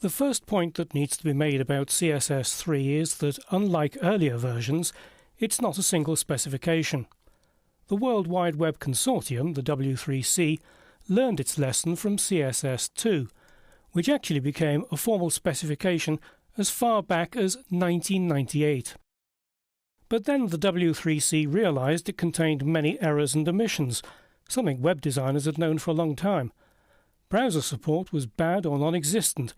The first point that needs to be made about CSS3 is that, unlike earlier versions, it's not a single specification. The World Wide Web Consortium, the W3C, learned its lesson from CSS2, which actually became a formal specification as far back as 1998. But then the W3C realized it contained many errors and omissions, something web designers had known for a long time. Browser support was bad or non-existent.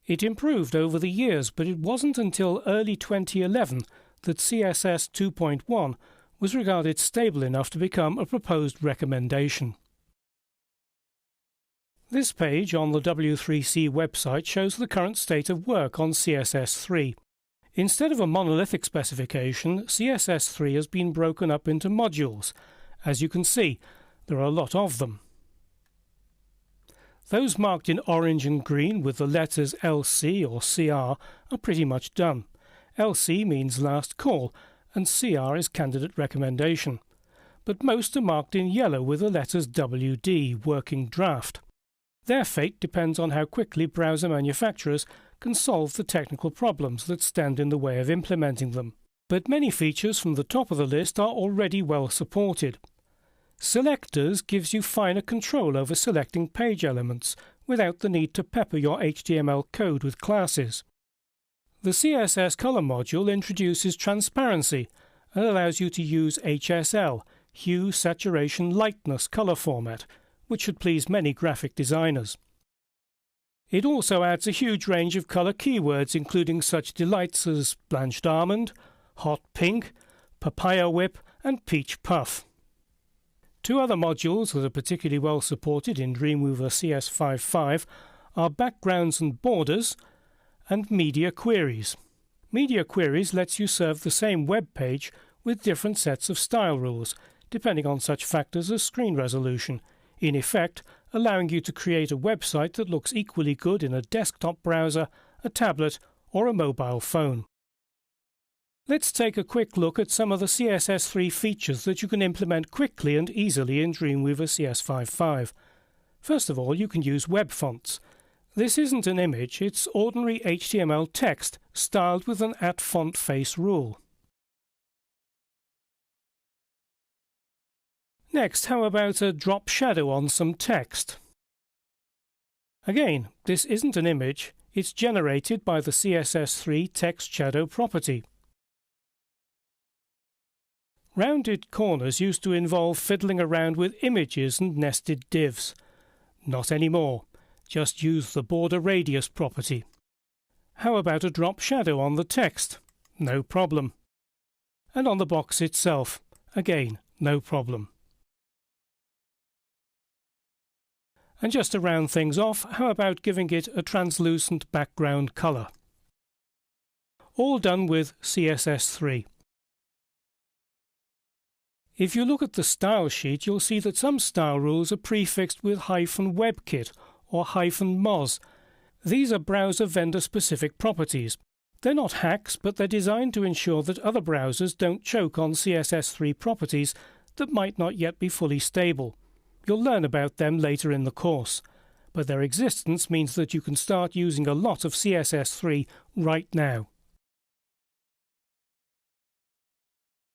It improved over the years, but it wasn't until early 2011 that CSS 2.1 was regarded stable enough to become a proposed recommendation. This page on the W3C website shows the current state of work on CSS3. Instead of a monolithic specification, CSS3 has been broken up into modules. As you can see, there are a lot of them. Those marked in orange and green with the letters LC or CR are pretty much done. LC means last call, and CR is candidate recommendation. But most are marked in yellow with the letters WD, working draft. Their fate depends on how quickly browser manufacturers can solve the technical problems that stand in the way of implementing them. But many features from the top of the list are already well supported. Selectors gives you finer control over selecting page elements without the need to pepper your HTML code with classes. The CSS color module introduces transparency and allows you to use HSL, hue, saturation, lightness color format, which should please many graphic designers. It also adds a huge range of color keywords, including such delights as blanched almond, hot pink, papaya whip, and peach puff. Two other modules that are particularly well supported in Dreamweaver CS5.5 are backgrounds and borders and media queries. Media queries lets you serve the same web page with different sets of style rules, depending on such factors as screen resolution, in effect allowing you to create a website that looks equally good in a desktop browser, a tablet, or a mobile phone. Let's take a quick look at some of the CSS3 features that you can implement quickly and easily in Dreamweaver CS5.5. First of all, you can use web fonts. This isn't an image, it's ordinary HTML text styled with an @FontFace rule. Next, how about a drop shadow on some text? Again, this isn't an image, it's generated by the CSS3 text shadow property. Rounded corners used to involve fiddling around with images and nested divs. Not anymore. Just use the border radius property. How about a drop shadow on the text? No problem. And on the box itself? Again, no problem. And just to round things off, how about giving it a translucent background colour? All done with CSS3. If you look at the style sheet, you'll see that some style rules are prefixed with -WebKit or -moz. These are browser vendor-specific properties. They're not hacks, but they're designed to ensure that other browsers don't choke on CSS3 properties that might not yet be fully stable. You'll learn about them later in the course, but their existence means that you can start using a lot of CSS3 right now.